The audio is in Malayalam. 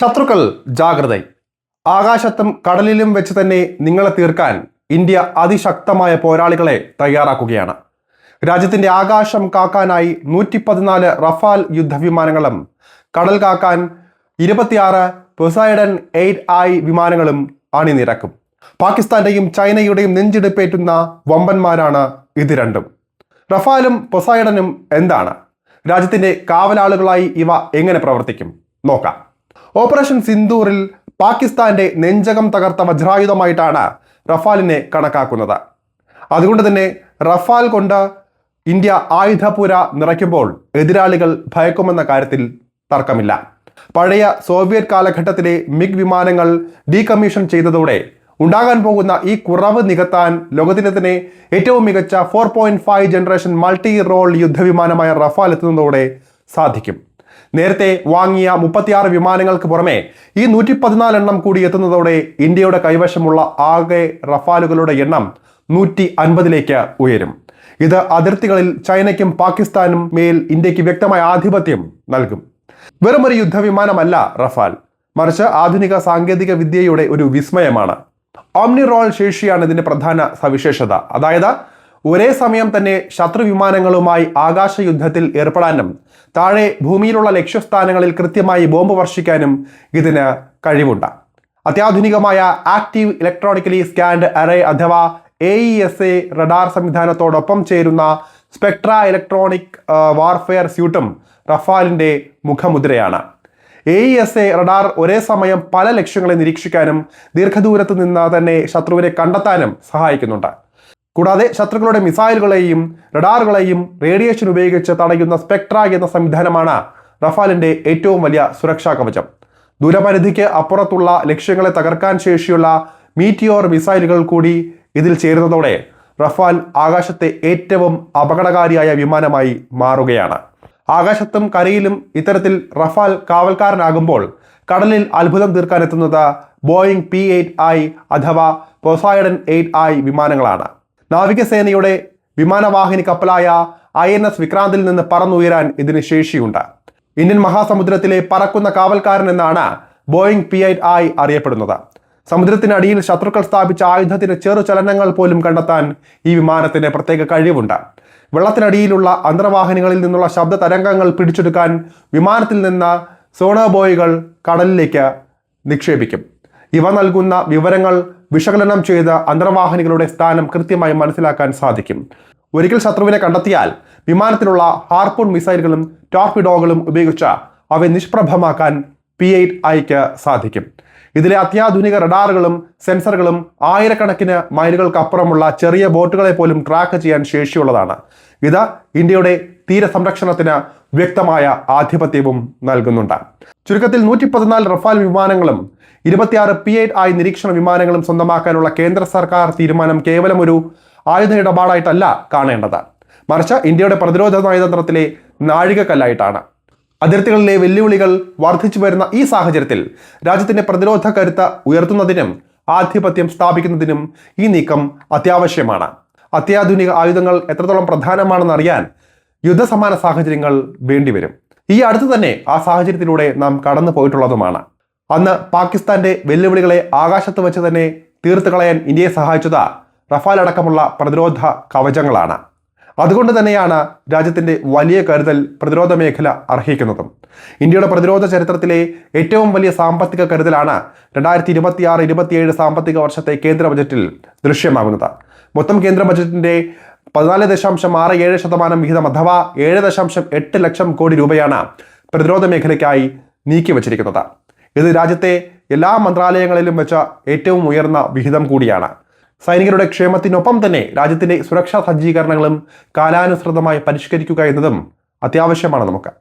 ശത്രുക്കൾ ജാഗ്രത. ആകാശത്തും കടലിലും വെച്ച് തന്നെ നിങ്ങളെ തീർക്കാൻ ഇന്ത്യ അതിശക്തമായ പോരാളികളെ തയ്യാറാക്കുകയാണ്. രാജ്യത്തിന്റെ ആകാശം കാക്കാനായി 114 റഫാൽ യുദ്ധവിമാനങ്ങളും കടൽ കാക്കാൻ 26 പൊസൈഡൻ 8I വിമാനങ്ങളും അണിനിരക്കും. പാകിസ്ഥാന്റെയും ചൈനയുടെയും നെഞ്ചിടിപ്പേറ്റുന്ന വമ്പന്മാരാണ് ഇത് രണ്ടും. റഫാലും പൊസൈഡനും എന്താണ്? രാജ്യത്തിന്റെ കാവലാളുകളായി ഇവ എങ്ങനെ പ്രവർത്തിക്കും നോക്കാം. ഓപ്പറേഷൻ സിന്ദൂറിൽ പാകിസ്ഥാന്റെ നെഞ്ചകം തകർത്ത വജ്രായുധമായിട്ടാണ് റഫാലിനെ കണക്കാക്കുന്നത്. അതുകൊണ്ട് തന്നെ റഫാൽ കൊണ്ട് ഇന്ത്യ ആയുധപുര നിറയ്ക്കുമ്പോൾ എതിരാളികൾ ഭയക്കുമെന്ന കാര്യത്തിൽ തർക്കമില്ല. പഴയ സോവിയറ്റ് കാലഘട്ടത്തിലെ മിഗ് വിമാനങ്ങൾ ഡീകമ്മീഷൻ ചെയ്തതോടെ ഉണ്ടാകാൻ പോകുന്ന ഈ കുറവ് നികത്താൻ ലോകത്തിലെ തന്നെ ഏറ്റവും മികച്ച 4.5 ജനറേഷൻ മൾട്ടി റോൾ യുദ്ധവിമാനമായ റഫാൽ എത്തുന്നതോടെ സാധിക്കും. നേരത്തെ വാങ്ങിയ 36 വിമാനങ്ങൾക്ക് പുറമെ ഈ 114 എണ്ണം കൂടി എത്തുന്നതോടെ ഇന്ത്യയുടെ കൈവശമുള്ള ആകെ റഫാലുകളുടെ എണ്ണം 150ലേക്ക് ഉയരും. ഇത് അതിർത്തികളിൽ ചൈനയ്ക്കും പാകിസ്ഥാനും മേൽ ഇന്ത്യക്ക് വ്യക്തമായ ആധിപത്യം നൽകും. വെറുമൊരു യുദ്ധവിമാനമല്ല റഫാൽ, മറിച്ച് ആധുനിക സാങ്കേതിക വിദ്യയുടെ ഒരു വിസ്മയമാണ്. ഓംനി റോൾ ശേഷിയാണ് ഇതിന്റെ പ്രധാന സവിശേഷത. അതായത് ഒരേ സമയം തന്നെ ശത്രു വിമാനങ്ങളുമായി ആകാശ യുദ്ധത്തിൽ ഏർപ്പെടാനും താഴെ ഭൂമിയിലുള്ള ലക്ഷ്യസ്ഥാനങ്ങളിൽ കൃത്യമായി ബോംബ് വർഷിക്കാനും ഇതിന് കഴിവുണ്ട്. അത്യാധുനികമായ ആക്റ്റീവ് ഇലക്ട്രോണിക്കലി സ്കാൻഡ് അറേ അഥവാ AESA റഡാർ സംവിധാനത്തോടൊപ്പം ചേരുന്ന സ്പെക്ട്ര ഇലക്ട്രോണിക് വാർഫെയർ സ്യൂട്ടും റഫാലിന്റെ മുഖമുദ്രയാണ്. AESA റഡാർ ഒരേ സമയം പല ലക്ഷ്യങ്ങളെ നിരീക്ഷിക്കാനും ദീർഘദൂരത്ത് നിന്ന് തന്നെ ശത്രുവിനെ കണ്ടെത്താനും സഹായിക്കുന്നുണ്ട്. കൂടാതെ ശത്രുക്കളുടെ മിസൈലുകളെയും റഡാറുകളെയും റേഡിയേഷൻ ഉപയോഗിച്ച് തടയുന്ന സ്പെക്ട്ര എന്ന സംവിധാനമാണ് റഫാലിന്റെ ഏറ്റവും വലിയ സുരക്ഷാ കവചം. ദൂരപരിധിക്ക് അപ്പുറത്തുള്ള ലക്ഷ്യങ്ങളെ തകർക്കാൻ ശേഷിയുള്ള മീറ്റിയോർ മിസൈലുകൾ കൂടി ഇതിൽ ചേരുന്നതോടെ റഫാൽ ആകാശത്തെ ഏറ്റവും അപകടകാരിയായ വിമാനമായി മാറുകയാണ്. ആകാശത്തും കരയിലും ഇത്തരത്തിൽ റഫാൽ കാവൽക്കാരനാകുമ്പോൾ കടലിൽ അത്ഭുതം തീർക്കാനെത്തുന്നത് ബോയിങ് P-8I അഥവാ പൊസൈഡൻ 8I വിമാനങ്ങളാണ്. നാവികസേനയുടെ വിമാനവാഹിനി കപ്പലായ INS വിക്രാന്തിൽ നിന്ന് പറന്നുയരാൻ ഇതിന് ശേഷിയുണ്ട്. ഇന്ത്യൻ മഹാസമുദ്രത്തിലെ പറക്കുന്ന കാവൽക്കാരൻ എന്നാണ് ബോയിങ് P-8I അറിയപ്പെടുന്നത്. സമുദ്രത്തിനടിയിൽ ശത്രുക്കൾ സ്ഥാപിച്ച ആയുധത്തിന്റെ ചെറുചലനങ്ങൾ പോലും കണ്ടെത്താൻ ഈ വിമാനത്തിന് പ്രത്യേക കഴിവുണ്ട്. വെള്ളത്തിനടിയിലുള്ള അന്തർവാഹിനികളിൽ നിന്നുള്ള ശബ്ദ തരംഗങ്ങൾ പിടിച്ചെടുക്കാൻ വിമാനത്തിൽ നിന്ന് സോണോബോയികൾ കടലിലേക്ക് നിക്ഷേപിക്കും. ഇവ നൽകുന്ന വിവരങ്ങൾ വിശകലനം ചെയ്ത് അന്തർവാഹിനികളുടെ സ്ഥാനം കൃത്യമായി മനസ്സിലാക്കാൻ സാധിക്കും. ഒരിക്കൽ ശത്രുവിനെ കണ്ടെത്തിയാൽ വിമാനത്തിലുള്ള ഹാർപൂൺ മിസൈലുകളും ടോർപിഡോകളും ഉപയോഗിച്ച് അവയെ നിഷ്പ്രഭമാക്കാൻ P-8Iക്ക് സാധിക്കും. ഇതിലെ അത്യാധുനിക റഡാറുകളും സെൻസറുകളും ആയിരക്കണക്കിന് മൈലുകൾക്കപ്പുറമുള്ള ചെറിയ ബോട്ടുകളെ പോലും ട്രാക്ക് ചെയ്യാൻ ശേഷിയുള്ളതാണ്. ഇത് ഇന്ത്യയുടെ തീരസംരക്ഷണത്തിന് വ്യക്തമായ ആധിപത്യവും നൽകുന്നുണ്ട്. ചുരുക്കത്തിൽ 114 റഫാൽ വിമാനങ്ങളും 26 P-8I നിരീക്ഷണ വിമാനങ്ങളും സ്വന്തമാക്കാനുള്ള കേന്ദ്ര സർക്കാർ തീരുമാനം കേവലം ഒരു ആയുധ ഇടപാടായിട്ടല്ല കാണേണ്ടത്, മറിച്ച് ഇന്ത്യയുടെ പ്രതിരോധ നയതന്ത്രത്തിലെ നാഴികക്കല്ലായിട്ടാണ്. അതിർത്തികളിലെ വെല്ലുവിളികൾ വർദ്ധിച്ചു വരുന്ന ഈ സാഹചര്യത്തിൽ രാജ്യത്തിന്റെ പ്രതിരോധ കരുത്ത് ഉയർത്തുന്നതിനും ആധിപത്യം സ്ഥാപിക്കുന്നതിനും ഈ നീക്കം അത്യാവശ്യമാണ്. അത്യാധുനിക ആയുധങ്ങൾ എത്രത്തോളം പ്രധാനമാണെന്ന് അറിയാൻ യുദ്ധസമാന സാഹചര്യങ്ങൾ വേണ്ടിവരും. ഈ അടുത്ത് തന്നെ ആ സാഹചര്യത്തിലൂടെ നാം കടന്നു പോയിട്ടുള്ളതുമാണ്. അന്ന് പാകിസ്ഥാന്റെ വെല്ലുവിളികളെ ആകാശത്ത് വെച്ച് തന്നെ തീർത്തു കളയാൻ ഇന്ത്യയെ സഹായിച്ചത് റഫാൽ അടക്കമുള്ള പ്രതിരോധ കവചങ്ങളാണ്. അതുകൊണ്ട് തന്നെയാണ് രാജ്യത്തിന്റെ വലിയ കരുതൽ പ്രതിരോധ മേഖല അർഹിക്കുന്നതും. ഇന്ത്യയുടെ പ്രതിരോധ ചരിത്രത്തിലെ ഏറ്റവും വലിയ സാമ്പത്തിക കരുതലാണ് 2026-27 സാമ്പത്തിക വർഷത്തെ കേന്ദ്ര ബജറ്റിൽ ദൃശ്യമാകുന്നത്. മൊത്തം കേന്ദ്ര ബജറ്റിന്റെ 14.67% വിഹിതം അഥവാ 7.8 ലക്ഷം കോടി രൂപയാണ് പ്രതിരോധ മേഖലയ്ക്കായി നീക്കിവച്ചിരിക്കുന്നത്. ഇത് രാജ്യത്തെ എല്ലാ മന്ത്രാലയങ്ങളിലും വെച്ച ഏറ്റവും ഉയർന്ന വിഹിതം കൂടിയാണ്. സൈനികരുടെ ക്ഷേമത്തിനൊപ്പം തന്നെ രാജ്യത്തിന്റെ സുരക്ഷാ സജ്ജീകരണങ്ങളും കാലാനുസൃതമായി പരിഷ്കരിക്കുക എന്നതും അത്യാവശ്യമാണ് നമുക്ക്.